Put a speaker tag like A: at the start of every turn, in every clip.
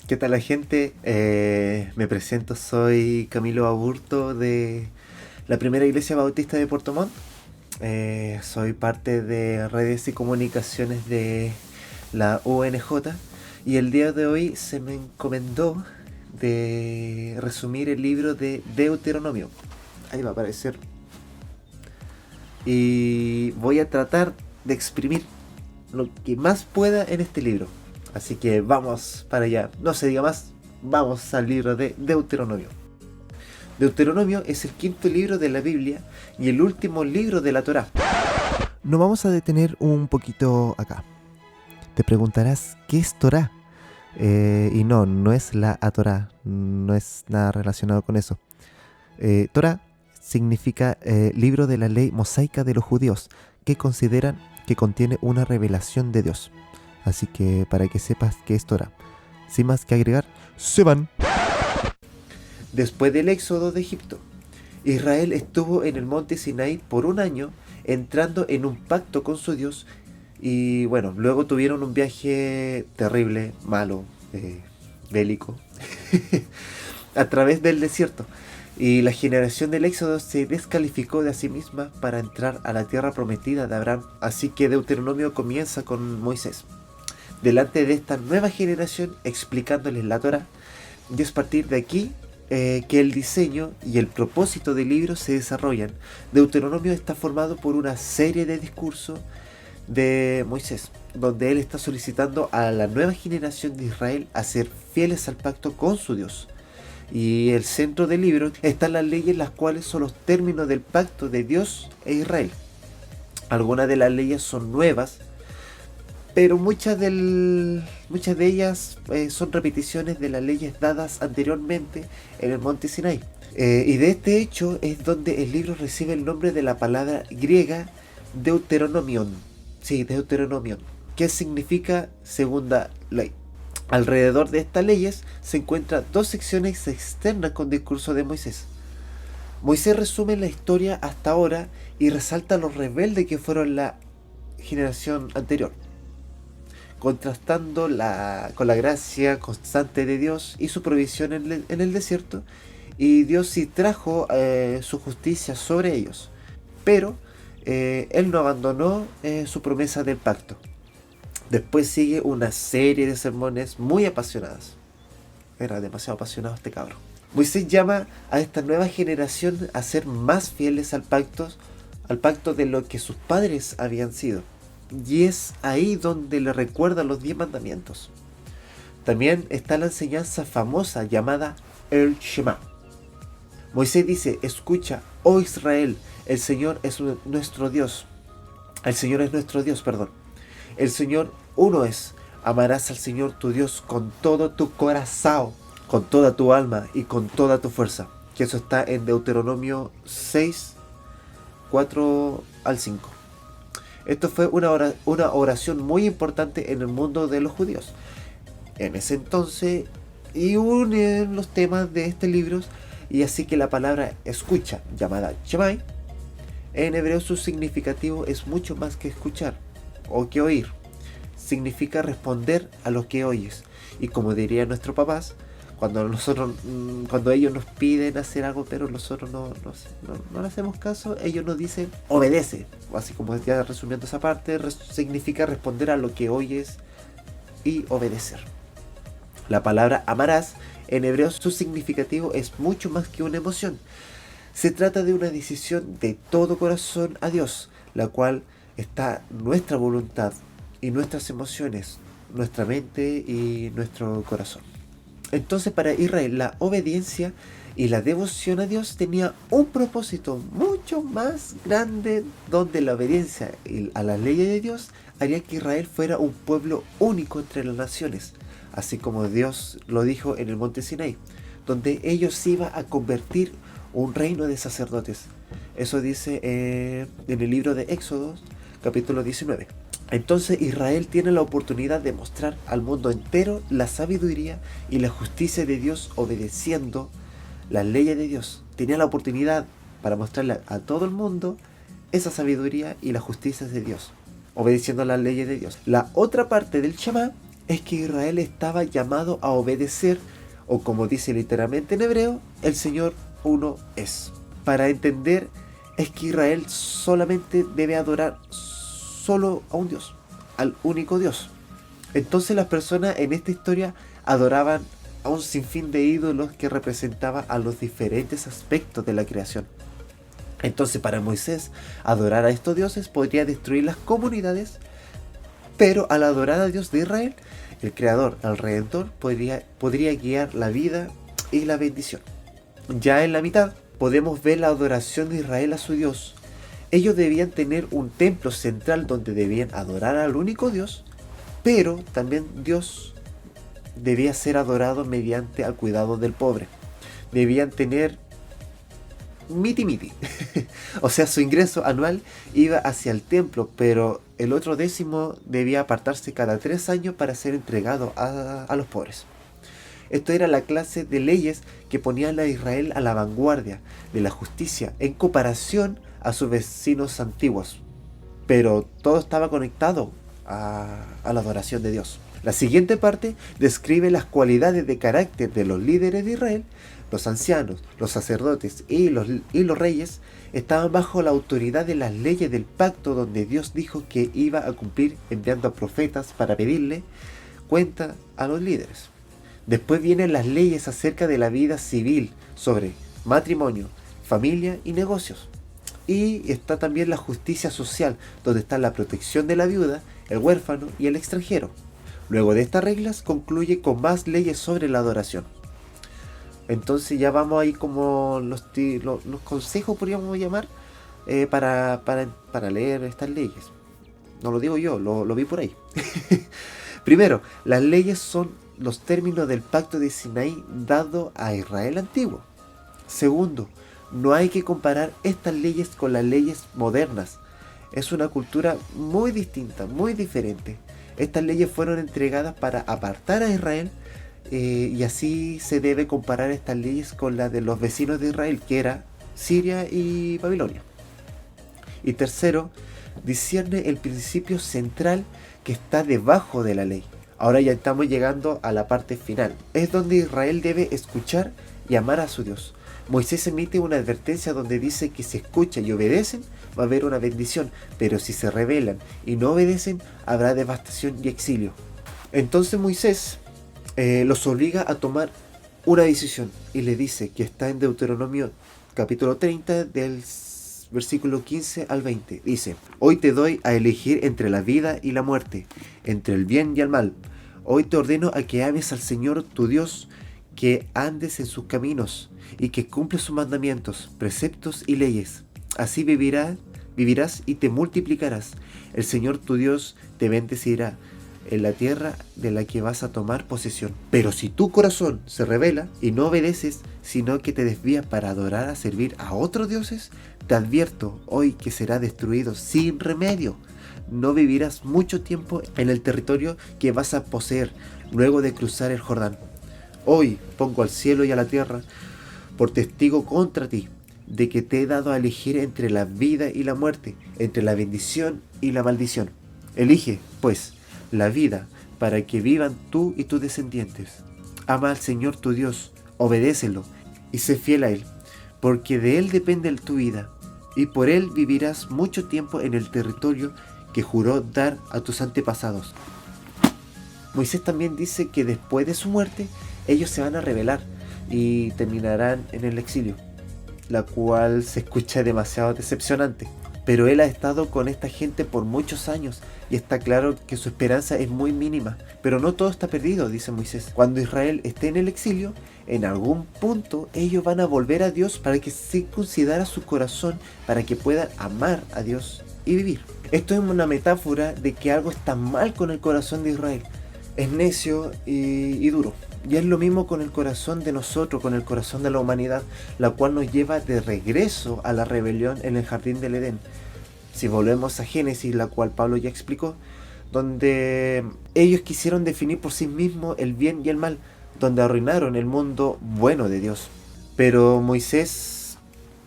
A: ¿Qué tal la gente? Me presento, soy Camilo Aburto de la Primera Iglesia Bautista de Puerto Montt. Soy parte de redes y comunicaciones de la UNJ y el día de hoy se me encomendó de resumir el libro de Deuteronomio. Ahí va a aparecer. Y voy a tratar de exprimir lo que más pueda en este libro. Así que vamos para allá. No se diga más, vamos al libro de Deuteronomio. Deuteronomio es el quinto libro de la Biblia y el último libro de la Torá. Nos vamos a detener un poquito acá. Te preguntarás, ¿qué es Torá? Y no es la Torá, no es nada relacionado con eso. Torá significa libro de la ley mosaica de los judíos, que consideran que contiene una revelación de Dios. Así que para que sepas qué es Torá. Sin más que agregar, se van. Después del éxodo de Egipto, Israel estuvo en el monte Sinaí por un año, entrando en un pacto con su Dios. Y bueno, luego tuvieron un viaje terrible, malo, bélico, a través del desierto. Y la generación del éxodo se descalificó de sí misma para entrar a la tierra prometida de Abraham. Así que Deuteronomio comienza con Moisés delante de esta nueva generación, explicándoles la Torá. Y es a partir de aquí que el diseño y el propósito del libro se desarrollan. Deuteronomio está formado por una serie de discursos de Moisés, donde él está solicitando a la nueva generación de Israel a ser fieles al pacto con su Dios. Y el centro del libro están las leyes, las cuales son los términos del pacto de Dios e Israel. Algunas de las leyes son nuevas, pero muchas de ellas son repeticiones de las leyes dadas anteriormente en el monte Sinai. Y de este hecho es donde el libro recibe el nombre de la palabra griega Deuteronomion. Sí, Deuteronomion, que significa segunda ley. Alrededor de estas leyes se encuentran dos secciones externas con discurso de Moisés. Moisés resume la historia hasta ahora y resalta los rebeldes que fueron la generación anterior, contrastando con la gracia constante de Dios y su provisión en el desierto. Y Dios sí trajo su justicia sobre ellos, pero Él no abandonó su promesa del pacto. Después sigue una serie de sermones muy apasionadas. Era demasiado apasionado este cabro. Moisés llama a esta nueva generación a ser más fieles al pacto de lo que sus padres habían sido. Y es ahí donde le recuerda los 10 mandamientos. También está la enseñanza famosa llamada el Shema. Moisés dice: escucha, oh Israel, el Señor es nuestro Dios. El Señor es nuestro Dios, perdón. El Señor uno es. Amarás al Señor tu Dios con todo tu corazón, con toda tu alma y con toda tu fuerza. Que eso está en Deuteronomio 6, 4 al 5. Esto fue una oración muy importante en el mundo de los judíos en ese entonces, y unen los temas de este libro. Y así que la palabra escucha, llamada Shemai, en hebreo su significativo es mucho más que escuchar o que oír. Significa responder a lo que oyes. Y como dirían nuestros papás, cuando ellos nos piden hacer algo pero nosotros no le hacemos caso, ellos nos dicen obedece. Así como ya resumiendo esa parte, significa responder a lo que oyes y obedecer. La palabra amarás en hebreo su significativo es mucho más que una emoción. Se trata de una decisión de todo corazón a Dios, la cual está nuestra voluntad y nuestras emociones, nuestra mente y nuestro corazón. Entonces, para Israel la obediencia y la devoción a Dios tenía un propósito mucho más grande, donde la obediencia a la ley de Dios haría que Israel fuera un pueblo único entre las naciones, así como Dios lo dijo en el monte Sinaí, donde ellos se iban a convertir un reino de sacerdotes. Eso dice en el libro de Éxodo, capítulo 19. Entonces Israel tiene la oportunidad de mostrar al mundo entero la sabiduría y la justicia de Dios obedeciendo las leyes de Dios. Tenía la oportunidad para mostrarle a todo el mundo esa sabiduría y la justicia de Dios, obedeciendo las leyes de Dios. La otra parte del Shema es que Israel estaba llamado a obedecer, o como dice literalmente en hebreo, el Señor uno es. Para entender es que Israel solamente debe adorar solo a un Dios, al único Dios. Entonces las personas en esta historia adoraban a un sinfín de ídolos que representaban a los diferentes aspectos de la creación. Entonces para Moisés, adorar a estos dioses podría destruir las comunidades, pero al adorar a Dios de Israel, el Creador, el Redentor, podría guiar la vida y la bendición. Ya en la mitad podemos ver la adoración de Israel a su Dios. Ellos debían tener un templo central donde debían adorar al único Dios, pero también Dios debía ser adorado mediante al cuidado del pobre. Debían tener miti. O sea, su ingreso anual iba hacia el templo, pero el otro décimo debía apartarse cada 3 años para ser entregado a los pobres. Esto era la clase de leyes que ponían a Israel a la vanguardia de la justicia en comparación a sus vecinos antiguos. Pero todo estaba conectado a la adoración de Dios. La siguiente parte describe las cualidades de carácter de los líderes de Israel. Los ancianos, los sacerdotes y los reyes estaban bajo la autoridad de las leyes del pacto, donde Dios dijo que iba a cumplir enviando a profetas para pedirle cuenta a los líderes. Después vienen las leyes acerca de la vida civil, sobre matrimonio, familia y negocios. Y está también la justicia social, donde está la protección de la viuda, el huérfano y el extranjero. Luego de estas reglas concluye con más leyes sobre la adoración. Entonces ya vamos ahí como los consejos, podríamos llamar, para leer estas leyes. No lo digo yo, lo vi por ahí. Primero, las leyes son los términos del pacto de Sinaí dado a Israel antiguo. Segundo, no hay que comparar estas leyes con las leyes modernas. Es una cultura muy distinta, muy diferente. Estas leyes fueron entregadas para apartar a Israel, y así se debe comparar estas leyes con las de los vecinos de Israel, que era Siria y Babilonia. Y tercero, discierne el principio central que está debajo de la ley. Ahora ya estamos llegando a la parte final. Es donde Israel debe escuchar y amar a su Dios. Moisés emite una advertencia donde dice que si escuchan y obedecen, va a haber una bendición, pero si se rebelan y no obedecen, habrá devastación y exilio. Entonces Moisés los obliga a tomar una decisión y le dice, que está en Deuteronomio capítulo 30 del versículo 15 al 20. Dice: hoy te doy a elegir entre la vida y la muerte, entre el bien y el mal. Hoy te ordeno a que ames al Señor tu Dios, que andes en sus caminos y que cumples sus mandamientos, preceptos y leyes. Así vivirás y te multiplicarás. El Señor tu Dios te bendecirá en la tierra de la que vas a tomar posesión. Pero si tu corazón se rebela y no obedeces, sino que te desvías para adorar a servir a otros dioses, te advierto hoy que será destruido sin remedio. No vivirás mucho tiempo en el territorio que vas a poseer luego de cruzar el Jordán. Hoy pongo al cielo y a la tierra por testigo contra ti, de que te he dado a elegir entre la vida y la muerte, entre la bendición y la maldición. Elige, pues, la vida, para que vivan tú y tus descendientes. Ama al Señor tu Dios, obedécelo y sé fiel a Él, porque de Él depende tu vida, y por Él vivirás mucho tiempo en el territorio que juró dar a tus antepasados. Moisés también dice que después de su muerte, ellos se van a rebelar y terminarán en el exilio, la cual se escucha demasiado decepcionante. Pero él ha estado con esta gente por muchos años y está claro que su esperanza es muy mínima. Pero no todo está perdido, dice Moisés. Cuando Israel esté en el exilio, en algún punto ellos van a volver a Dios para que circuncidara su corazón, para que puedan amar a Dios y vivir. Esto es una metáfora de que algo está mal con el corazón de Israel. Es necio y duro. Y es lo mismo con el corazón de nosotros, con el corazón de la humanidad, la cual nos lleva de regreso a la rebelión en el jardín del Edén. Si volvemos a Génesis, la cual Pablo ya explicó, donde ellos quisieron definir por sí mismos el bien y el mal, donde arruinaron el mundo bueno de Dios. Pero Moisés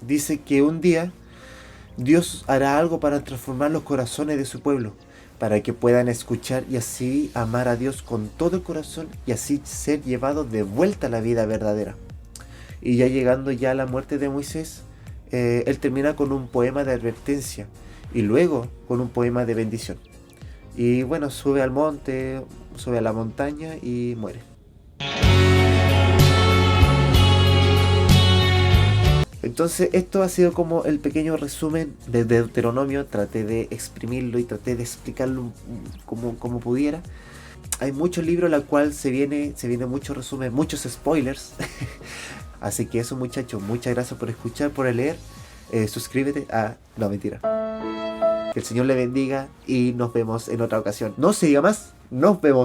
A: dice que un día Dios hará algo para transformar los corazones de su pueblo, para que puedan escuchar y así amar a Dios con todo el corazón y así ser llevados de vuelta a la vida verdadera. Y ya llegando ya a la muerte de Moisés, él termina con un poema de advertencia y luego con un poema de bendición. Y bueno, sube al monte, sube a la montaña y muere. Entonces esto ha sido como el pequeño resumen de Deuteronomio. Traté de exprimirlo y traté de explicarlo como pudiera. Hay muchos libros en los cuales se viene mucho resumen, muchos spoilers. Así que eso, muchachos, muchas gracias por escuchar, por leer. Suscríbete a... No, mentira. Que el Señor le bendiga y nos vemos en otra ocasión. No se diga más, nos vemos.